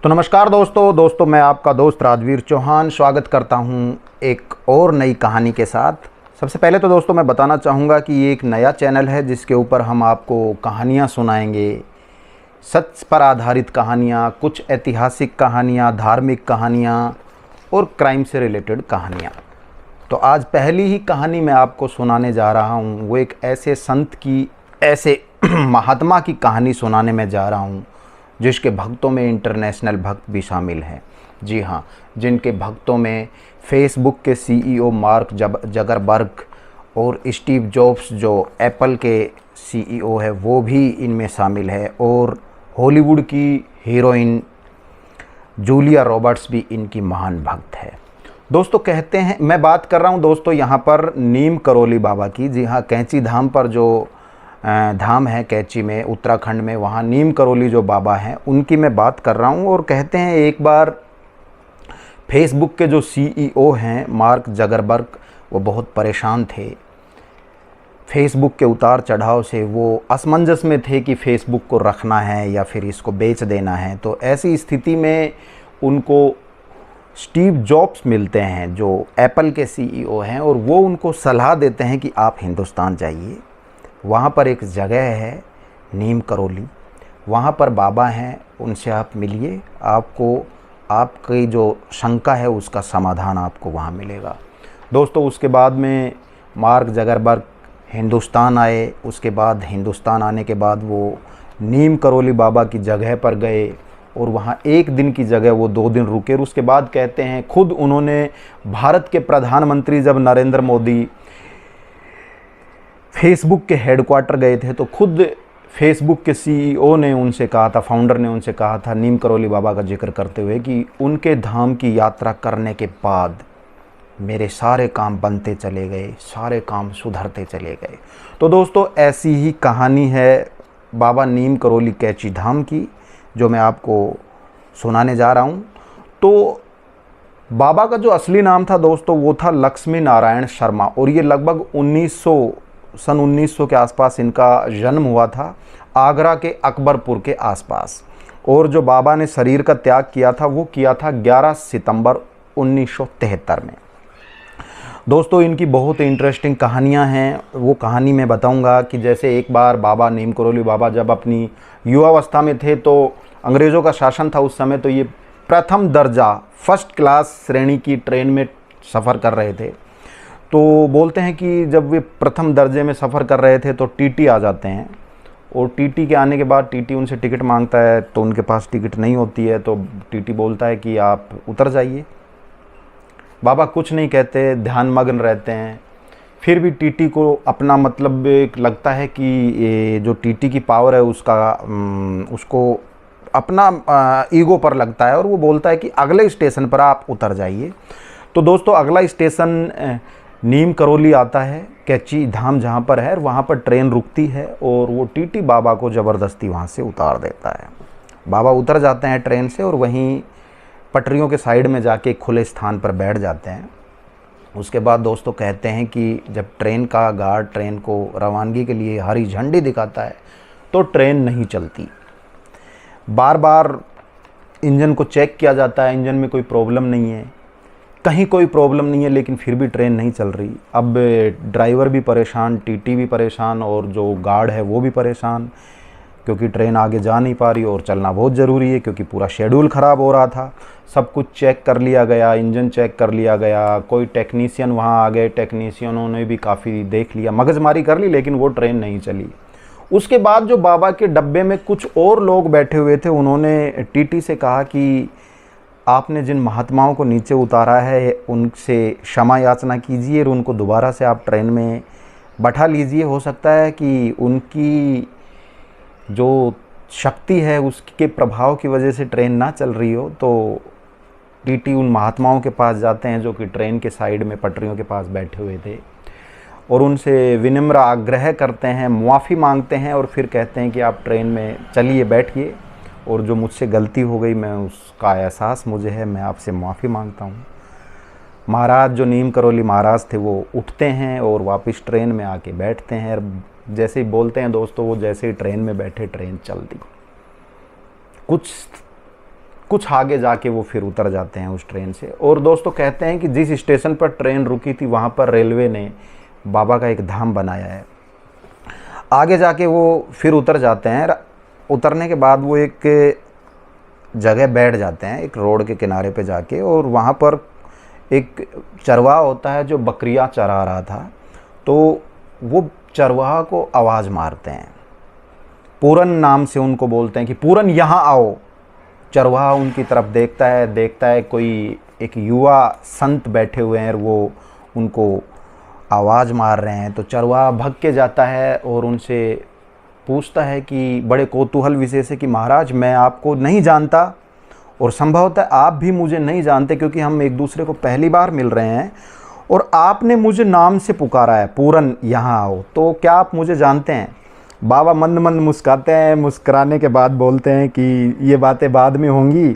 तो नमस्कार दोस्तों मैं आपका दोस्त राजवीर चौहान स्वागत करता हूं एक और नई कहानी के साथ। सबसे पहले तो दोस्तों मैं बताना चाहूँगा कि ये एक नया चैनल है जिसके ऊपर हम आपको कहानियाँ सुनाएंगे, सच पर आधारित कहानियाँ, कुछ ऐतिहासिक कहानियाँ, धार्मिक कहानियाँ और क्राइम से रिलेटेड कहानियाँ। तो आज पहली ही कहानी मैं आपको सुनाने जा रहा हूँ। वो एक ऐसे संत की, ऐसे महात्मा की कहानी सुनाने में जा रहा हूँ जिसके भक्तों में इंटरनेशनल भक्त भी शामिल हैं। जी हाँ, जिनके भक्तों में फेसबुक के सीईओ मार्क जगरबर्ग और स्टीव जॉब्स जो एप्पल के सीईओ है वो भी इनमें शामिल है, और हॉलीवुड की हीरोइन जूलिया रॉबर्ट्स भी इनकी महान भक्त है। दोस्तों कहते हैं, मैं बात कर रहा हूँ दोस्तों यहाँ पर नीम करोली बाबा की। जी हाँ, कैंची धाम पर जो धाम है कैंची में, उत्तराखंड में, वहाँ नीम करोली जो बाबा हैं उनकी मैं बात कर रहा हूँ। और कहते हैं एक बार फेसबुक के जो सीईओ हैं मार्क जगरबर्ग, वो बहुत परेशान थे फेसबुक के उतार चढ़ाव से। वो असमंजस में थे कि फेसबुक को रखना है या फिर इसको बेच देना है। तो ऐसी स्थिति में उनको स्टीव जॉब्स मिलते हैं जो एप्पल के सीईओ हैं, और वो उनको सलाह देते हैं कि आप हिंदुस्तान जाइए, वहाँ पर एक जगह है नीम करोली, वहाँ पर बाबा हैं, उनसे आप मिलिए, आपको आपकी जो शंका है उसका समाधान आपको वहाँ मिलेगा। दोस्तों उसके बाद में मार्क जगरबर्ग हिंदुस्तान आए। उसके बाद हिंदुस्तान आने के बाद वो नीम करोली बाबा की जगह पर गए, और वहाँ एक दिन की जगह वो 2 दिन रुके। और उसके बाद कहते हैं खुद उन्होंने, भारत के प्रधानमंत्री जब नरेंद्र मोदी फेसबुक के हेडक्वार्टर गए थे तो खुद फेसबुक के सीईओ ने उनसे कहा था, फाउंडर ने उनसे कहा था नीम करोली बाबा का जिक्र करते हुए कि उनके धाम की यात्रा करने के बाद मेरे सारे काम बनते चले गए, सारे काम सुधरते चले गए। तो दोस्तों ऐसी ही कहानी है बाबा नीम करोली कैंची धाम की जो मैं आपको सुनाने जा रहा हूँ। तो बाबा का जो असली नाम था दोस्तों वो था लक्ष्मी नारायण शर्मा, और ये लगभग सन 1900 के आसपास इनका जन्म हुआ था, आगरा के अकबरपुर के आसपास। और जो बाबा ने शरीर का त्याग किया था वो किया था 11 सितंबर 1973 में। दोस्तों इनकी बहुत इंटरेस्टिंग कहानियां हैं, वो कहानी मैं बताऊंगा कि जैसे एक बार बाबा नीम करोली बाबा जब अपनी युवावस्था में थे तो अंग्रेज़ों का शासन था उस समय, तो ये प्रथम दर्जा फर्स्ट क्लास श्रेणी की ट्रेन में सफ़र कर रहे थे। तो बोलते हैं कि जब वे प्रथम दर्जे में सफ़र कर रहे थे तो टीटी आ जाते हैं, और टीटी के आने के बाद टीटी उनसे टिकट मांगता है, तो उनके पास टिकट नहीं होती है, तो टीटी बोलता है कि आप उतर जाइए। बाबा कुछ नहीं कहते, ध्यान मग्न रहते हैं। फिर भी टीटी को अपना मतलब लगता है कि ये जो टीटी की पावर है उसको अपना ईगो पर लगता है, और वो बोलता है कि अगले स्टेशन पर आप उतर जाइए। तो दोस्तों अगला स्टेशन नीम करोली आता है, कैंची धाम जहाँ पर है, वहाँ पर ट्रेन रुकती है, और वो टीटी बाबा को ज़बरदस्ती वहाँ से उतार देता है। बाबा उतर जाते हैं ट्रेन से, और वहीं पटरियों के साइड में जाके खुले स्थान पर बैठ जाते हैं। उसके बाद दोस्तों कहते हैं कि जब ट्रेन का गार्ड ट्रेन को रवानगी के लिए हरी झंडी दिखाता है तो ट्रेन नहीं चलती। बार बार इंजन को चेक किया जाता है, इंजन में कोई प्रॉब्लम नहीं है, कहीं कोई प्रॉब्लम नहीं है, लेकिन फिर भी ट्रेन नहीं चल रही। अब ड्राइवर भी परेशान, टीटी भी परेशान, और जो गार्ड है वो भी परेशान, क्योंकि ट्रेन आगे जा नहीं पा रही और चलना बहुत ज़रूरी है क्योंकि पूरा शेड्यूल ख़राब हो रहा था। सब कुछ चेक कर लिया गया, इंजन चेक कर लिया गया, कोई टेक्नीशियन वहाँ आ गए, टेक्नीशियनों ने भी काफ़ी देख लिया, मगजमारी कर ली, लेकिन वो ट्रेन नहीं चली। उसके बाद जो बाबा के डब्बे में कुछ और लोग बैठे हुए थे, उन्होंने टीटी से कहा कि आपने जिन महात्माओं को नीचे उतारा है उनसे क्षमा याचना कीजिए और उनको दोबारा से आप ट्रेन में बैठा लीजिए। हो सकता है कि उनकी जो शक्ति है उसके प्रभाव की वजह से ट्रेन ना चल रही हो। तो टीटी उन महात्माओं के पास जाते हैं जो कि ट्रेन के साइड में पटरियों के पास बैठे हुए थे, और उनसे विनम्र आग्रह करते हैं, मुआफ़ी मांगते हैं, और फिर कहते हैं कि आप ट्रेन में चलिए, बैठिए, और जो मुझसे गलती हो गई मैं उसका एहसास मुझे है, मैं आपसे मुआफ़ी मांगता हूँ। महाराज जो नीम करोली महाराज थे वो उठते हैं और वापस ट्रेन में आके बैठते हैं। जैसे ही बोलते हैं दोस्तों, वो जैसे ही ट्रेन में बैठे ट्रेन चल दी। कुछ कुछ आगे जाके वो फिर उतर जाते हैं उस ट्रेन से। और दोस्तों कहते हैं कि जिस स्टेशन पर ट्रेन रुकी थी वहाँ पर रेलवे ने बाबा का एक धाम बनाया है। आगे जाके वो फिर उतर जाते हैं। उतरने के बाद वो एक जगह बैठ जाते हैं, एक रोड के किनारे पे जाके, और वहाँ पर एक चरवाहा होता है जो बकरियाँ चरा रहा था। तो वो चरवाहा को आवाज़ मारते हैं, पूरन नाम से उनको बोलते हैं कि पूरन यहाँ आओ। चरवाहा उनकी तरफ देखता है कोई एक युवा संत बैठे हुए हैं और वो उनको आवाज़ मार रहे हैं। तो चरवाहा भग के जाता है और उनसे पूछता है कि बड़े कौतूहल विषय से कि महाराज मैं आपको नहीं जानता और संभवतः आप भी मुझे नहीं जानते, क्योंकि हम एक दूसरे को पहली बार मिल रहे हैं और आपने मुझे नाम से पुकारा है पूरन यहाँ आओ, तो क्या आप मुझे जानते हैं? बाबा मंद मंद मुस्कुराते हैं। मुस्कुराने के बाद बोलते हैं कि ये बातें बाद में होंगी,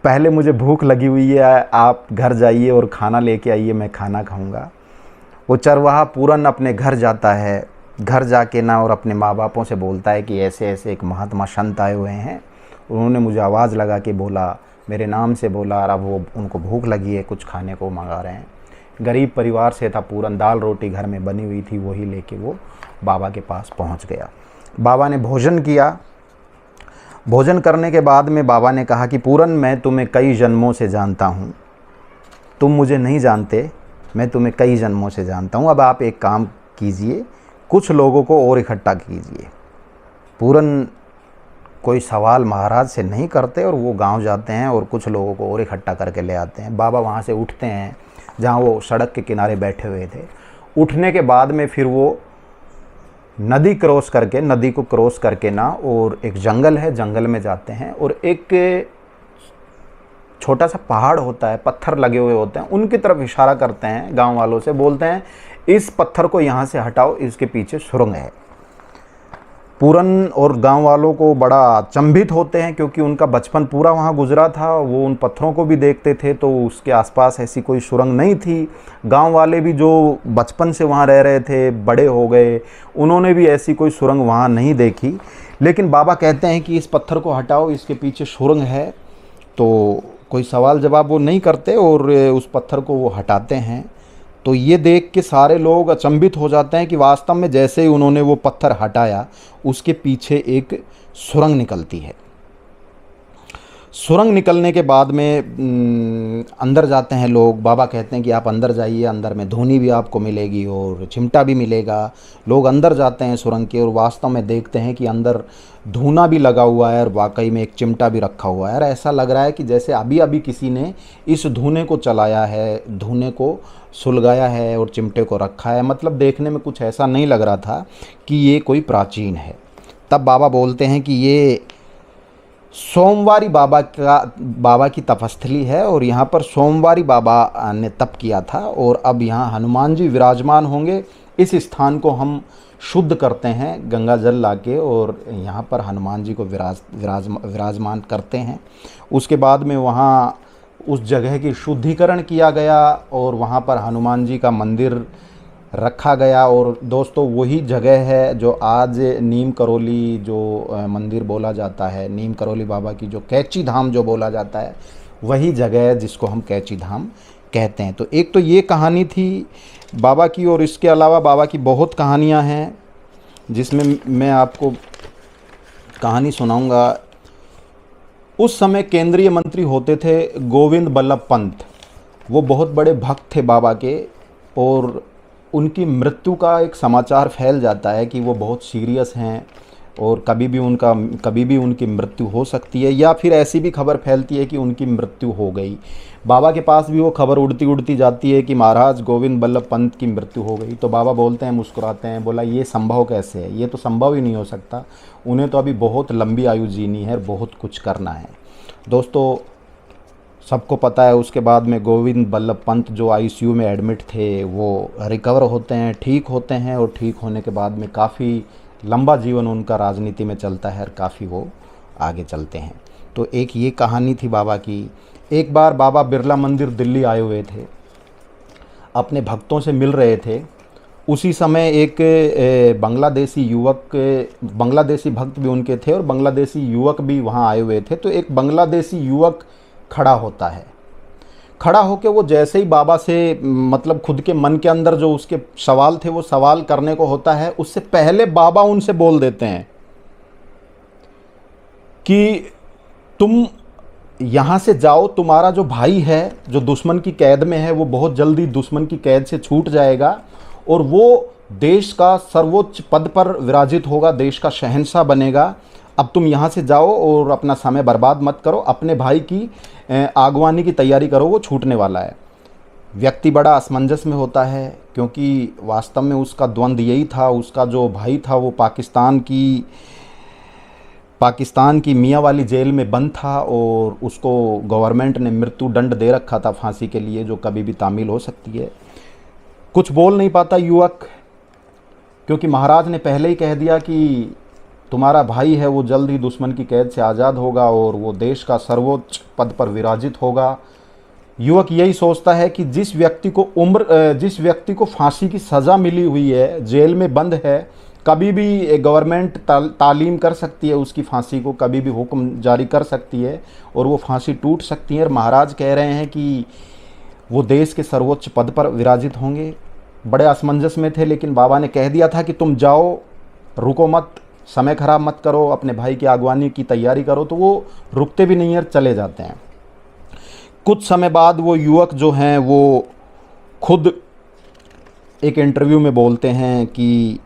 पहले मुझे भूख लगी हुई है, आप घर जाइए और खाना लेके आइए, मैं खाना खाऊंगा। वो चरवाहा पूरन अपने घर जाता है। घर जाके ना और अपने माँ बापों से बोलता है कि ऐसे ऐसे एक महात्मा संत आए हुए हैं, उन्होंने मुझे आवाज़ लगा के बोला, मेरे नाम से बोला, और अब वो उनको भूख लगी है, कुछ खाने को मंगा रहे हैं। गरीब परिवार से था पूरन, दाल रोटी घर में बनी हुई थी, वही लेके वो बाबा के पास पहुंच गया। बाबा ने भोजन किया। भोजन करने के बाद में बाबा ने कहा कि पूरन मैं तुम्हें कई जन्मों से जानता हूँ, तुम मुझे नहीं जानते, मैं तुम्हें कई जन्मों से जानता हूँ। अब आप एक काम कीजिए, कुछ लोगों को और इकट्ठा कीजिए। पूरन कोई सवाल महाराज से नहीं करते और वो गांव जाते हैं और कुछ लोगों को और इकट्ठा करके ले आते हैं। बाबा वहाँ से उठते हैं जहाँ वो सड़क के किनारे बैठे हुए थे। उठने के बाद में फिर वो नदी को क्रॉस करके ना, और एक जंगल है, जंगल में जाते हैं और एक छोटा सा पहाड़ होता है, पत्थर लगे हुए होते हैं, उनकी तरफ इशारा करते हैं गांव वालों से, बोलते हैं इस पत्थर को यहाँ से हटाओ, इसके पीछे सुरंग है। पूरन और गांव वालों को बड़ा अचंभित होते हैं, क्योंकि उनका बचपन पूरा वहाँ गुजरा था, वो उन पत्थरों को भी देखते थे, तो उसके आसपास ऐसी कोई सुरंग नहीं थी। गांव वाले भी जो बचपन से वहाँ रह रहे थे, बड़े हो गए, उन्होंने भी ऐसी कोई सुरंग वहाँ नहीं देखी। लेकिन बाबा कहते हैं कि इस पत्थर को हटाओ, इसके पीछे सुरंग है। तो कोई सवाल जवाब वो नहीं करते और उस पत्थर को वो हटाते हैं। तो ये देख के सारे लोग अचंभित हो जाते हैं कि वास्तव में जैसे ही उन्होंने वो पत्थर हटाया, उसके पीछे एक सुरंग निकलती है। सुरंग निकलने के बाद में अंदर जाते हैं लोग। बाबा कहते हैं कि आप अंदर जाइए, अंदर में धूनी भी आपको मिलेगी और चिमटा भी मिलेगा। लोग अंदर जाते हैं सुरंग के और वास्तव में देखते हैं कि अंदर धूना भी लगा हुआ है और वाकई में एक चिमटा भी रखा हुआ है। और ऐसा लग रहा है कि जैसे अभी अभी किसी ने इस धूने को चलाया है, धूने को सुलगाया है और चिमटे को रखा है। मतलब देखने में कुछ ऐसा नहीं लग रहा था कि ये कोई प्राचीन है। तब बाबा बोलते हैं कि ये सोमवारी बाबा की तपस्थली है और यहाँ पर सोमवारी बाबा ने तप किया था और अब यहाँ हनुमान जी विराजमान होंगे। इस स्थान को हम शुद्ध करते हैं गंगा जल लाके और यहाँ पर हनुमान जी को विराजमान करते हैं। उसके बाद में वहाँ उस जगह की शुद्धिकरण किया गया और वहाँ पर हनुमान जी का मंदिर रखा गया। और दोस्तों वही जगह है जो आज नीम करोली जो मंदिर बोला जाता है, नीम करोली बाबा की जो कैची धाम जो बोला जाता है, वही जगह है जिसको हम कैची धाम कहते हैं। तो एक तो ये कहानी थी बाबा की और इसके अलावा बाबा की बहुत कहानियाँ हैं जिसमें मैं आपको कहानी सुनाऊंगा। उस समय केंद्रीय मंत्री होते थे गोविंद बल्लभ पंत। वो बहुत बड़े भक्त थे बाबा के और उनकी मृत्यु का एक समाचार फैल जाता है कि वो बहुत सीरियस हैं और कभी भी उनकी मृत्यु हो सकती है, या फिर ऐसी भी खबर फैलती है कि उनकी मृत्यु हो गई। बाबा के पास भी वो खबर उड़ती जाती है कि महाराज गोविंद बल्लभ पंत की मृत्यु हो गई। तो बाबा बोलते हैं, मुस्कुराते हैं, बोला ये संभव कैसे है, ये तो संभव ही नहीं हो सकता, उन्हें तो अभी बहुत लंबी आयु जीनी है, बहुत कुछ करना है। दोस्तों सबको पता है उसके बाद में गोविंद बल्लभ पंत जो आईसीयू में एडमिट थे वो रिकवर होते हैं, ठीक होते हैं और ठीक होने के बाद में काफ़ी लंबा जीवन उनका राजनीति में चलता है और काफ़ी वो आगे चलते हैं। तो एक ये कहानी थी बाबा की। एक बार बाबा बिरला मंदिर दिल्ली आए हुए थे, अपने भक्तों से मिल रहे थे उसी समय एक बांग्लादेशी युवक, बांग्लादेशी भक्त भी उनके थे और बांग्लादेशी युवक भी वहाँ आए हुए थे। तो एक बांग्लादेशी युवक खड़ा होता है, खड़ा होकर वो जैसे ही बाबा से मतलब खुद के मन के अंदर जो उसके सवाल थे वो सवाल करने को होता है, उससे पहले बाबा उनसे बोल देते हैं कि तुम यहाँ से जाओ, तुम्हारा जो भाई है जो दुश्मन की कैद में है वो बहुत जल्दी दुश्मन की कैद से छूट जाएगा और वो देश का सर्वोच्च पद पर विराजित होगा, देश का शहंशाह बनेगा। अब तुम यहाँ से जाओ और अपना समय बर्बाद मत करो, अपने भाई की आगवानी की तैयारी करो, वो छूटने वाला है। व्यक्ति बड़ा असमंजस में होता है क्योंकि वास्तव में उसका द्वंद्व यही था, उसका जो भाई था वो पाकिस्तान की मियाँ वाली जेल में बंद था और उसको गवर्नमेंट ने मृत्यु दंड दे रखा था फांसी के लिए, जो कभी भी तामील हो सकती है। कुछ बोल नहीं पाता युवक क्योंकि महाराज ने पहले ही कह दिया कि तुम्हारा भाई है वो जल्द ही दुश्मन की कैद से आज़ाद होगा और वो देश का सर्वोच्च पद पर विराजित होगा। युवक यही सोचता है कि जिस व्यक्ति को फांसी की सज़ा मिली हुई है, जेल में बंद है, कभी भी गवर्नमेंट तालीम कर सकती है उसकी फांसी को, कभी भी हुक्म जारी कर सकती है और वो फांसी टूट सकती है। और महाराज कह रहे हैं कि वो देश के सर्वोच्च पद पर विराजित होंगे। बड़े असमंजस में थे, लेकिन बाबा ने कह दिया था कि तुम जाओ, रुको मत, समय खराब मत करो, अपने भाई की आगवानी की तैयारी करो। तो वो रुकते भी नहीं है, चले जाते हैं। कुछ समय बाद वो युवक जो हैं वो खुद एक इंटरव्यू में बोलते हैं कि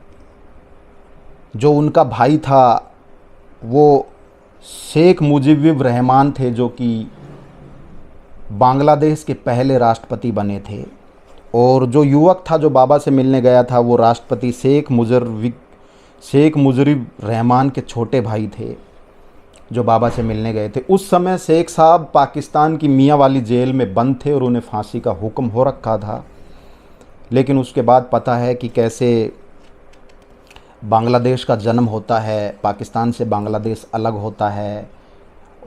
जो उनका भाई था वो शेख मुजीबुर रहमान थे, जो कि बांग्लादेश के पहले राष्ट्रपति बने थे। और जो युवक था जो बाबा से मिलने गया था वो राष्ट्रपति शेख मुजीबुर रहमान के छोटे भाई थे जो बाबा से मिलने गए थे। उस समय शेख साहब पाकिस्तान की मियाँ वाली जेल में बंद थे और उन्हें फांसी का हुक्म हो रखा था। लेकिन उसके बाद पता है कि कैसे बांग्लादेश का जन्म होता है, पाकिस्तान से बांग्लादेश अलग होता है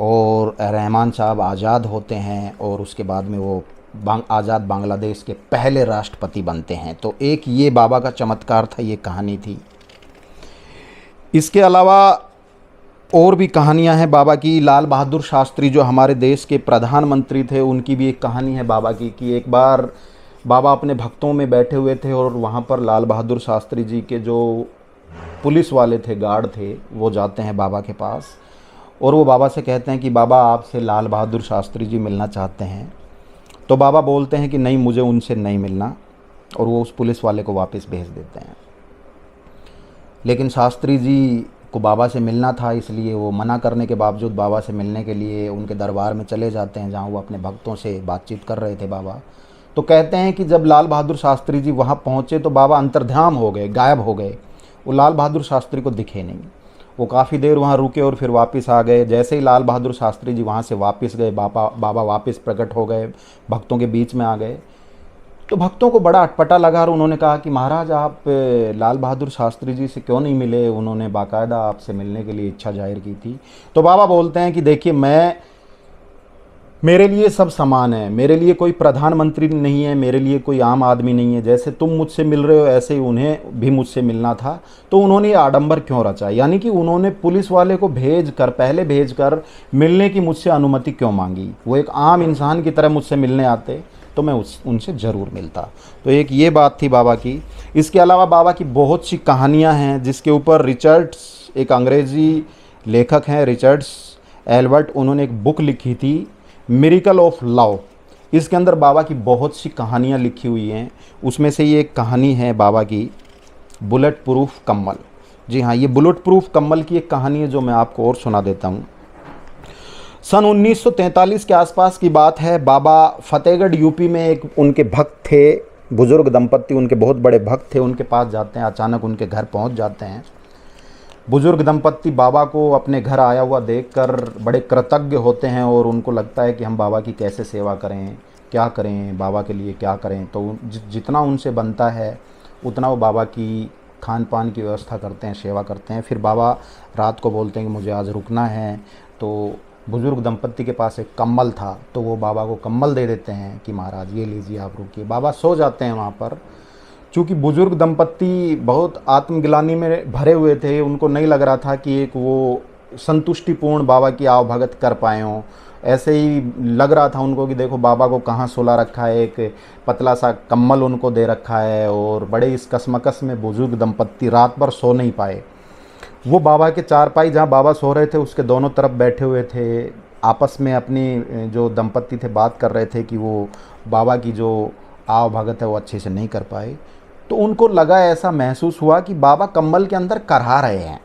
और रहमान साहब आज़ाद होते हैं और उसके बाद में वो आज़ाद बांग्लादेश के पहले राष्ट्रपति बनते हैं। तो एक ये बाबा का चमत्कार था, ये कहानी थी। इसके अलावा और भी कहानियां हैं बाबा की। लाल बहादुर शास्त्री जो हमारे देश के प्रधानमंत्री थे, उनकी भी एक कहानी है बाबा की कि एक बार बाबा अपने भक्तों में बैठे हुए थे और वहाँ पर लाल बहादुर शास्त्री जी के जो पुलिस वाले थे, गार्ड थे, वो जाते हैं बाबा के पास और वो बाबा से कहते हैं कि बाबा आपसे लाल बहादुर शास्त्री जी मिलना चाहते हैं। तो बाबा बोलते हैं कि नहीं, मुझे उनसे नहीं मिलना, और वो उस पुलिस वाले को वापस भेज देते हैं। लेकिन शास्त्री जी को बाबा से मिलना था, इसलिए वो मना करने के बावजूद बाबा से मिलने के लिए उनके दरबार में चले जाते हैं जहाँ वो अपने भक्तों से बातचीत कर रहे थे बाबा। तो कहते हैं कि जब लाल बहादुर शास्त्री जी वहाँ पहुँचे तो बाबा अंतर्ध्यान हो गए, गायब हो गए। वो लाल बहादुर शास्त्री को दिखे नहीं। वो काफ़ी देर वहाँ रुके और फिर वापस आ गए। जैसे ही लाल बहादुर शास्त्री जी वहाँ से वापस गए, बाबा वापस प्रकट हो गए, भक्तों के बीच में आ गए। तो भक्तों को बड़ा अटपटा लगा और उन्होंने कहा कि महाराज आप लाल बहादुर शास्त्री जी से क्यों नहीं मिले? उन्होंने बाकायदा आपसे मिलने के लिए इच्छा जाहिर की थी। तो बाबा बोलते हैं कि देखिए, मेरे लिए सब समान है, मेरे लिए कोई प्रधानमंत्री नहीं है, मेरे लिए कोई आम आदमी नहीं है। जैसे तुम मुझसे मिल रहे हो ऐसे ही उन्हें भी मुझसे मिलना था। तो उन्होंने ये आडंबर क्यों रचा? यानी कि उन्होंने पुलिस वाले को पहले भेजकर मिलने की मुझसे अनुमति क्यों मांगी? वो एक आम इंसान की तरह मुझसे मिलने आते तो मैं उनसे ज़रूर मिलता। तो एक ये बात थी बाबा की। इसके अलावा बाबा की बहुत सी कहानियाँ हैं जिसके ऊपर रिचर्ड्स, एक अंग्रेज़ी लेखक हैं रिचर्ड्स एल्बर्ट, उन्होंने एक बुक लिखी थी मिरेकल ऑफ लव। इसके अंदर बाबा की बहुत सी कहानियाँ लिखी हुई हैं। उसमें से ये एक कहानी है बाबा की, बुलेट प्रूफ कम्बल। जी हाँ, ये बुलेट प्रूफ कम्बल की एक कहानी है जो मैं आपको और सुना देता हूँ। सन 1943 के आसपास की बात है। बाबा फतेहगढ़ यूपी में एक उनके भक्त थे, बुज़ुर्ग दंपत्ति, उनके बहुत बड़े भक्त थे, उनके पास जाते हैं। अचानक उनके घर पहुंच जाते हैं। बुज़ुर्ग दंपत्ति बाबा को अपने घर आया हुआ देखकर बड़े कृतज्ञ होते हैं और उनको लगता है कि हम बाबा की कैसे सेवा करें, क्या करें, बाबा के लिए क्या करें। तो जितना उनसे बनता है उतना वो बाबा की खान पान की व्यवस्था करते हैं, सेवा करते हैं। फिर बाबा रात को बोलते हैं कि मुझे आज रुकना है। तो बुज़ुर्ग दंपत्ति के पास एक कम्बल था, तो वो बाबा को कम्बल दे देते हैं कि महाराज ये लीजिए, आप रुकिए। बाबा सो जाते हैं वहाँ पर। चूँकि बुजुर्ग दंपत्ति बहुत आत्मग्लानि में भरे हुए थे, उनको नहीं लग रहा था कि एक वो संतुष्टिपूर्ण बाबा की आवभगत कर पाए हों। ऐसे ही लग रहा था उनको कि देखो बाबा को कहाँ सुला रखा है, एक पतला सा कम्बल उनको दे रखा है, और बड़े इस कसमकस में बुजुर्ग दंपत्ति रात भर सो नहीं पाए। वो बाबा के चारपाई जहाँ बाबा सो रहे थे उसके दोनों तरफ बैठे हुए थे, आपस में अपनी जो दंपत्ति थे बात कर रहे थे कि वो बाबा की जो आवभगत है वो अच्छे से नहीं कर पाए। तो उनको लगा, ऐसा महसूस हुआ कि बाबा कम्बल के अंदर करहा रहे हैं,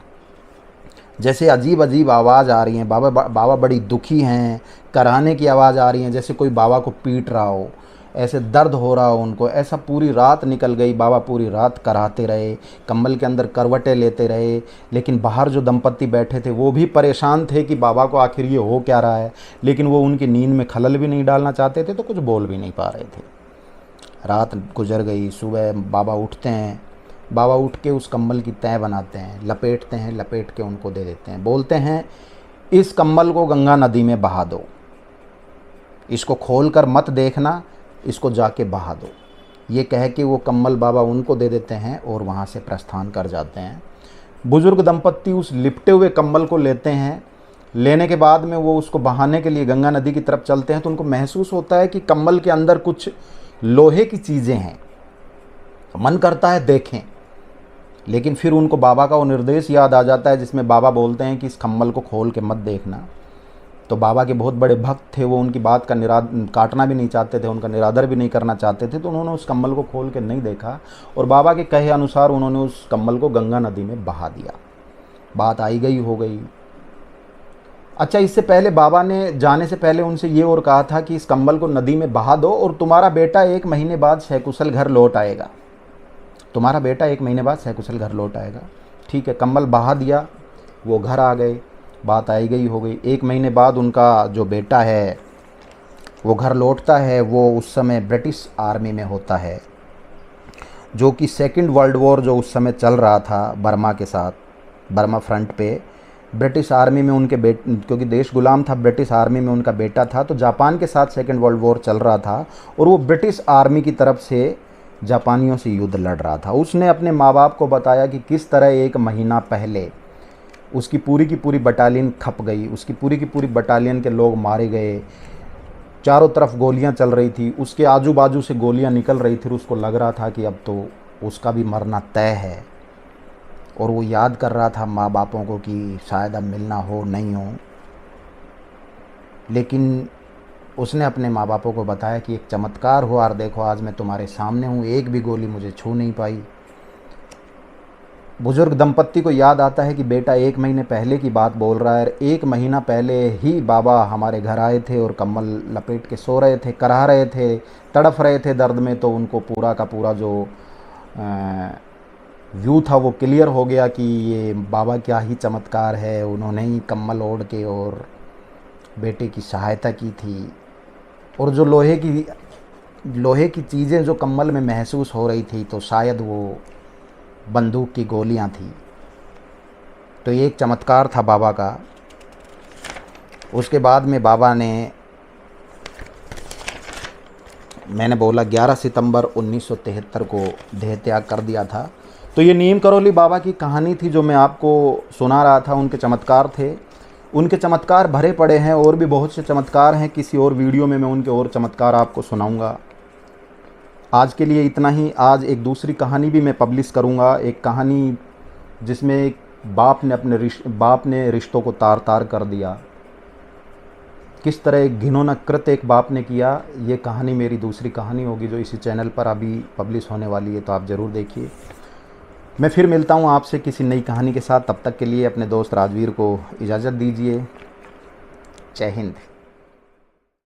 जैसे अजीब अजीब आवाज़ आ रही है। बाबा बड़ी दुखी हैं, कराहने की आवाज़ आ रही है, जैसे कोई बाबा को पीट रहा हो, ऐसे दर्द हो रहा हो उनको। ऐसा पूरी रात निकल गई, बाबा पूरी रात कराहते रहे, कंबल के अंदर करवटें लेते रहे। लेकिन बाहर जो दंपत्ति बैठे थे वो भी परेशान थे कि बाबा को आखिर ये हो क्या रहा है, लेकिन वो उनकी नींद में खलल भी नहीं डालना चाहते थे, तो कुछ बोल भी नहीं पा रहे थे। रात गुजर गई, सुबह बाबा उठते हैं। बाबा उठ के उस कंबल की तह बनाते हैं, लपेटते हैं, लपेट के उनको दे देते हैं। बोलते हैं इस कंबल को गंगा नदी में बहा दो, इसको खोल कर मत देखना, इसको जाके बहा दो। ये कह के वो कंबल बाबा उनको दे देते हैं और वहाँ से प्रस्थान कर जाते हैं। बुजुर्ग दंपत्ति उस लिपटे हुए कंबल को लेते हैं। लेने के बाद में वो उसको बहाने के लिए गंगा नदी की तरफ चलते हैं, तो उनको महसूस होता है कि कंबल के अंदर कुछ लोहे की चीज़ें हैं। मन करता है देखें, लेकिन फिर उनको बाबा का वो निर्देश याद आ जाता है जिसमें बाबा बोलते हैं कि इस कंबल को खोल के मत देखना। तो बाबा के बहुत बड़े भक्त थे, वो उनकी बात का काटना भी नहीं चाहते थे, उनका निरादर भी नहीं करना चाहते थे। तो उन्होंने उस कंबल को खोल के नहीं देखा और बाबा के कहे अनुसार उन्होंने उस कंबल को गंगा नदी में बहा दिया। बात आई गई हो गई। अच्छा, इससे पहले बाबा ने जाने से पहले उनसे ये और कहा था कि इस कंबल को नदी में बहा दो और तुम्हारा बेटा 1 महीने बाद सकुशल घर लौट आएगा। तुम्हारा बेटा 1 महीने बाद सकुशल घर लौट आएगा। ठीक है, कंबल बहा दिया, वो घर आ गए, बात आई गई हो गई। 1 महीने बाद उनका जो बेटा है वो घर लौटता है। वो उस समय ब्रिटिश आर्मी में होता है, जो कि 2nd वर्ल्ड वॉर जो उस समय चल रहा था बर्मा के साथ, बर्मा फ्रंट पे ब्रिटिश आर्मी में उनके क्योंकि देश गुलाम था, ब्रिटिश आर्मी में उनका बेटा था। तो जापान के साथ 2nd वर्ल्ड वॉर चल रहा था और वो ब्रिटिश आर्मी की तरफ से जापानियों से युद्ध लड़ रहा था। उसने अपने माँ बाप को बताया कि किस तरह 1 महीना पहले उसकी पूरी की पूरी बटालियन खप गई, उसकी पूरी की पूरी बटालियन के लोग मारे गए, चारों तरफ गोलियां चल रही थी, उसके आजू बाजू से गोलियां निकल रही थी। उसको लग रहा था कि अब तो उसका भी मरना तय है, और वो याद कर रहा था माँ बापों को कि शायद अब मिलना हो नहीं हो। लेकिन उसने अपने माँ बापों को बताया कि एक चमत्कार हुआ और देखो आज मैं तुम्हारे सामने हूँ, एक भी गोली मुझे छू नहीं पाई। बुजुर्ग दंपत्ति को याद आता है कि बेटा 1 महीने पहले की बात बोल रहा है। 1 महीना पहले ही बाबा हमारे घर आए थे और कंबल लपेट के सो रहे थे, कराह रहे थे, तड़फ रहे थे दर्द में। तो उनको पूरा का पूरा जो व्यू था वो क्लियर हो गया कि ये बाबा क्या ही चमत्कार है, उन्होंने ही कंबल ओढ़ के और बेटे की सहायता की थी। और जो लोहे की चीज़ें जो कंबल में महसूस हो रही थी, तो शायद वो बंदूक की गोलियां थी। तो ये एक चमत्कार था बाबा का। उसके बाद में बाबा ने, मैंने बोला 11 सितंबर 1973 को देह त्याग कर दिया था। तो ये नीम करौली बाबा की कहानी थी जो मैं आपको सुना रहा था। उनके चमत्कार थे, उनके चमत्कार भरे पड़े हैं, और भी बहुत से चमत्कार हैं। किसी और वीडियो में मैं उनके और चमत्कार आपको सुनाऊंगा। आज के लिए इतना ही। आज एक दूसरी कहानी भी मैं पब्लिश करूंगा, एक कहानी जिसमें एक बाप ने रिश्तों को तार तार कर दिया। किस तरह एक घिनौना कृत्य एक बाप ने किया, ये कहानी मेरी दूसरी कहानी होगी जो इसी चैनल पर अभी पब्लिश होने वाली है, तो आप ज़रूर देखिए। मैं फिर मिलता हूँ आपसे किसी नई कहानी के साथ। तब तक के लिए अपने दोस्त राजवीर को इजाज़त दीजिए। जय हिंद।